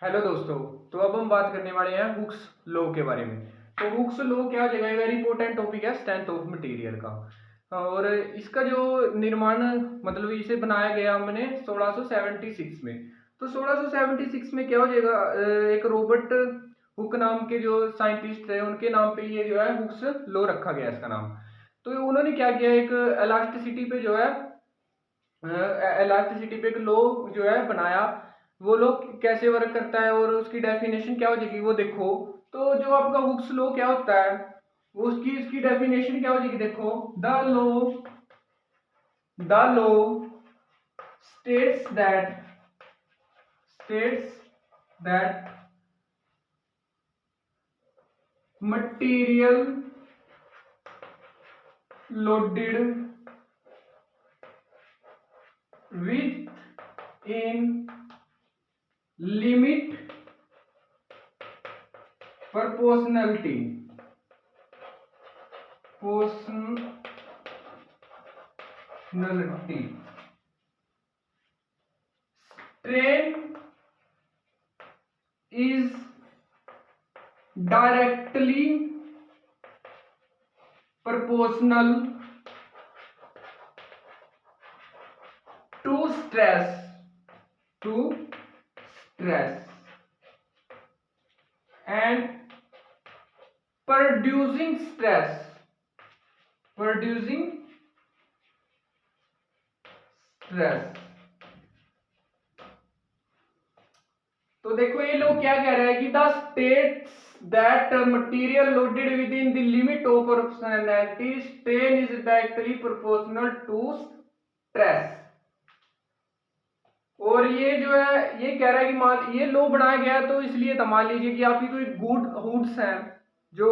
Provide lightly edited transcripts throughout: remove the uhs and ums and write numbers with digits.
Hello दोस्तों। तो अब हम बात करने वाले हैं हुक्स लॉ के बारे में। तो हुक्स लॉ क्या जगह वेरी इंपॉर्टेंट टॉपिक है स्ट्रेंथ ऑफ मटेरियल का। और इसका जो निर्माण मतलब इसे बनाया गया हमने 1676 में। तो 1676 में क्या हो जाएगा, एक रॉबर्ट हुक नाम के जो साइंटिस्ट है उनके नाम पे ये जो है हुक्स लॉ रखा गया इसका नाम। तो उन्होंने क्या किया, एक इलास्टिसिटी पे जो है इलास्टिसिटी पे एक लॉ जो है बनाया। वो लॉ कैसे वर्क करता है और उसकी डेफिनेशन क्या हो जाएगी वो देखो। तो जो आपका हुक्स लॉ क्या होता है वो उसकी इसकी डेफिनेशन क्या हो जाएगी देखो। The law states that material loaded within limit proportionality strain is directly proportional to stress and producing stress तो देखो ये लोग क्या कह रहे हैं कि the states that material loaded within the limit of proportionality strain is directly proportional to stress. और ये जो है ये कह रहा है कि मान ये लो बनाया गया तो इसलिए तो मान लीजिए कि आपकी कोई गुड्स हैं, जो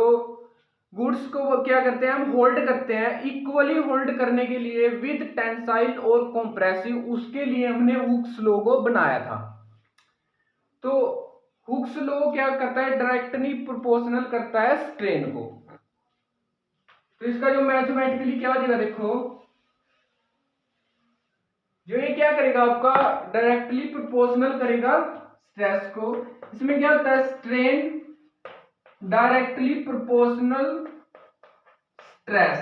गुड्स को वो क्या करते हैं हम होल्ड करते हैं, इक्वली होल्ड करने के लिए विद टेंसाइल और कंप्रेसिव, उसके लिए हमने हुक्स लॉ को बनाया था। तो हुक्स लॉ क्या करता है, डायरेक्टली प्रोपोर्शनल करता है स्ट्रेन को। तो इसका जो मैथमेटिकली क्या हो जाएगा देखो, जो ये क्या करेगा आपका डायरेक्टली प्रोपोर्शनल करेगा स्ट्रेस को। इसमें क्या होता है, strain directly proportional stress,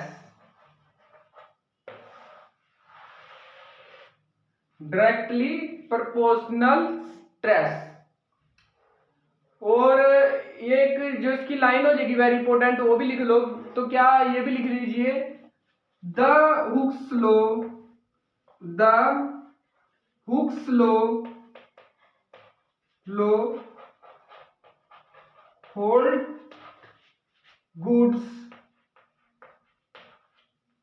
directly proportional stress. और ये एक जो इसकी लाइन हो जाएगी वेरी इंपॉर्टेंट, वो भी लिख लो। तो क्या ये भी लिख लीजिए, the Hooke's law hold goods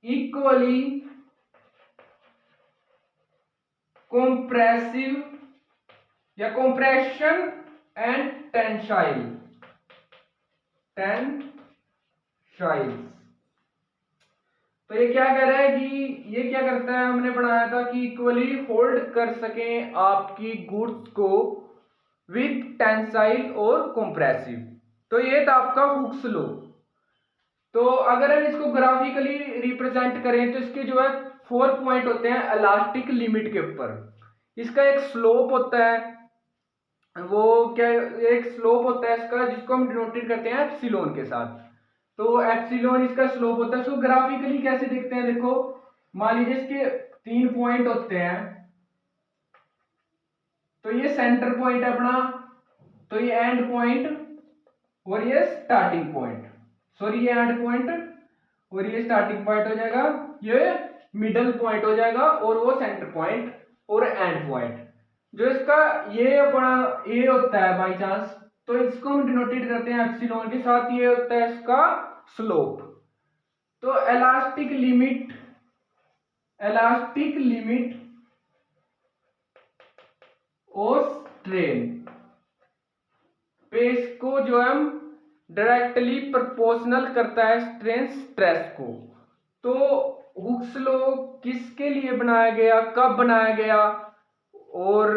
equally compressive या कंप्रेशन एंड टेंसाइल। तो ये क्या कह रहा है कि ये क्या करता है, हमने बनाया था कि इक्वली होल्ड कर सकें आपकी गुड्स को विद टेंसाइल और कंप्रेसिव। तो ये था आपका हुक्स लॉ। तो अगर हम इसको ग्राफिकली रिप्रेजेंट करें तो इसके जो है 4 पॉइंट होते हैं इलास्टिक लिमिट के ऊपर। इसका एक स्लोप होता है, वो क्या एक स्लोप होता है इसका जिसको हम डिनोटेड करते हैं एप्सिलॉन के साथ। तो एप्सिलॉन इसका स्लोप होता है। इसको ग्राफिकली कैसे देखते हैं देखो, मान लीजिए इसके 3 पॉइंट होते हैं। तो ये सेंटर पॉइंट है अपना, तो ये एंड पॉइंट और ये स्टार्टिंग पॉइंट, सॉरी ये एंड पॉइंट और ये स्टार्टिंग पॉइंट हो जाएगा, ये मिडल पॉइंट हो जाएगा और वो सेंटर पॉइंट और एंड पॉइंट। जो इसका ये अपना ए होता है बाई चांस, तो इसको हम डिनोटेड करते हैं एप्सिलॉन के साथ। ये होता है इसका स्लोप। तो इलास्टिक लिमिट और स्ट्रेन पे इसको जो हम डायरेक्टली प्रोपोर्शनल करता है स्ट्रेन स्ट्रेस को। तो हुक्स लॉ किसके लिए बनाया गया, कब बनाया गया, और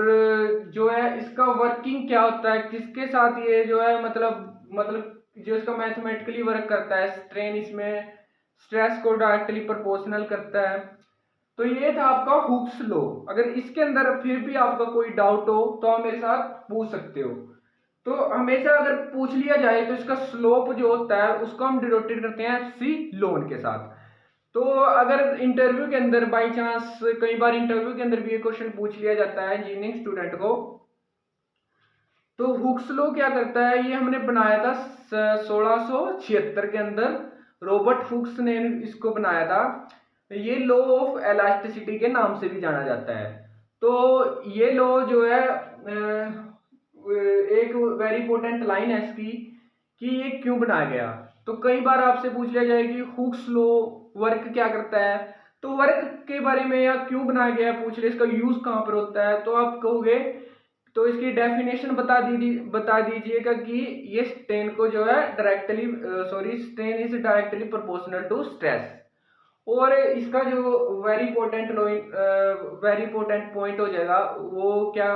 जो है इसका वर्किंग क्या होता है, किसके साथ ये जो है मतलब जो इसका मैथमेटिकली वर्क करता है, स्ट्रेन इसमें स्ट्रेस को डायरेक्टली प्रोपोर्शनल करता है। तो ये था आपका हुक्स लॉ। अगर इसके अंदर फिर भी आपका कोई डाउट हो तो आप मेरे साथ पूछ सकते हो। तो हमेशा अगर पूछ लिया जाए तो इसका स्लोप जो होता है उसको हम डिनोटेड करते हैं सी लोन के साथ। तो अगर इंटरव्यू के अंदर बाय चांस, कई बार इंटरव्यू के अंदर भी ये क्वेश्चन पूछ लिया जाता है इंजीनियरिंग स्टूडेंट को, तो हुक्स लॉ क्या करता है, ये हमने बनाया था 1676 के अंदर, रॉबर्ट हुक्स ने इसको बनाया था। ये लॉ ऑफ एलास्टिसिटी के नाम से भी जाना जाता है। तो ये लॉ जो है एक वेरी इंपॉर्टेंट लाइन है इसकी कि ये क्यों बनाया गया। तो कई बार आपसे पूछ लिया जाए कि हुक्स लॉ वर्क क्या करता है, तो वर्क के बारे में या क्यों बनाया गया पूछ ले, इसका यूज कहाँ पर होता है, तो आप कहोगे, तो इसकी डेफिनेशन बता दीजिएगा कि ये स्ट्रेन को जो है directly strain is directly proportional to stress. और इसका जो वेरी इंपॉर्टेंट पॉइंट हो जाएगा वो क्या,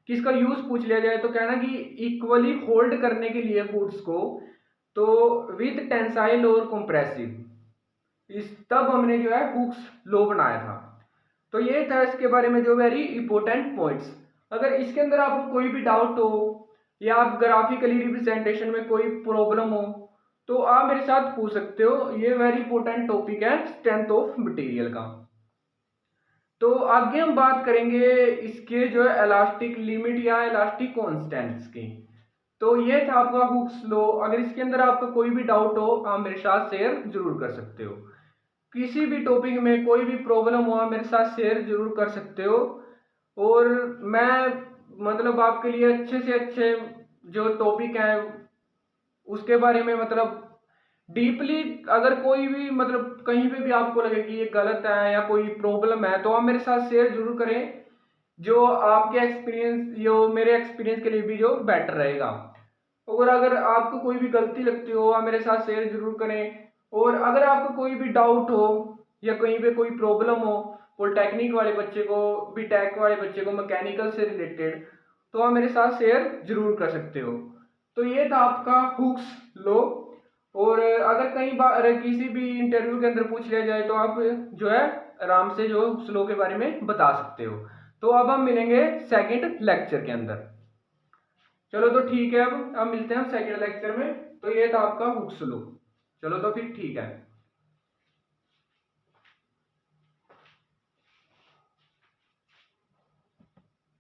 कि इसका यूज पूछ लिया जाए तो कहना कि इक्वली होल्ड करने के लिए गुड्स को, तो विद टेंसाइल और कंप्रेसिव, इस तब हमने जो है हुक्स लॉ बनाया था। तो ये था इसके बारे में जो वेरी इंपॉर्टेंट पॉइंट्स। अगर इसके अंदर आपको कोई भी डाउट हो या आप ग्राफिकली रिप्रेजेंटेशन में कोई प्रॉब्लम हो तो आप मेरे साथ पूछ सकते हो। ये वेरी इंपॉर्टेंट टॉपिक है स्ट्रेंथ ऑफ मटेरियल का। तो आगे हम बात करेंगे इसके जो है इलास्टिक लिमिट या इलास्टिक कांस्टेंट्स की। तो ये था आपका हुक्स लॉ। अगर इसके अंदर आपका कोई भी डाउट हो आप मेरे साथ शेयर जरूर कर सकते हो। किसी भी टॉपिक में कोई भी प्रॉब्लम हो आप मेरे साथ शेयर जरूर कर सकते हो। और मैं मतलब आपके लिए अच्छे से अच्छे जो टॉपिक हैं उसके बारे में मतलब डीपली, अगर कोई भी मतलब कहीं पे भी आपको लगे कि ये गलत है या कोई प्रॉब्लम है तो आप मेरे साथ शेयर जरूर करें, जो आपके एक्सपीरियंस जो मेरे एक्सपीरियंस के लिए भी जो बेटर रहेगा। और अगर आपको कोई भी गलती लगती हो आप मेरे साथ शेयर जरूर करें। और अगर आपको कोई भी डाउट हो या कहीं पे कोई प्रॉब्लम हो, पॉलिटेक्निक वाले बच्चे को, बीटेक वाले बच्चे को, मैकेनिकल से रिलेटेड, तो आप मेरे साथ शेयर जरूर कर सकते हो। तो ये था आपका हुक्स लॉ। और अगर कहीं बार किसी भी इंटरव्यू के अंदर पूछ लिया जाए तो आप जो है आराम से जो हुक्स लॉ के बारे में बता सकते हो। तो अब हम मिलेंगे सेकंड लेक्चर के अंदर। चलो तो ठीक है, अब मिलते हैं हम सेकंड लेक्चर में। तो ये था आपका हुक्स लॉ। चलो तो फिर ठीक है।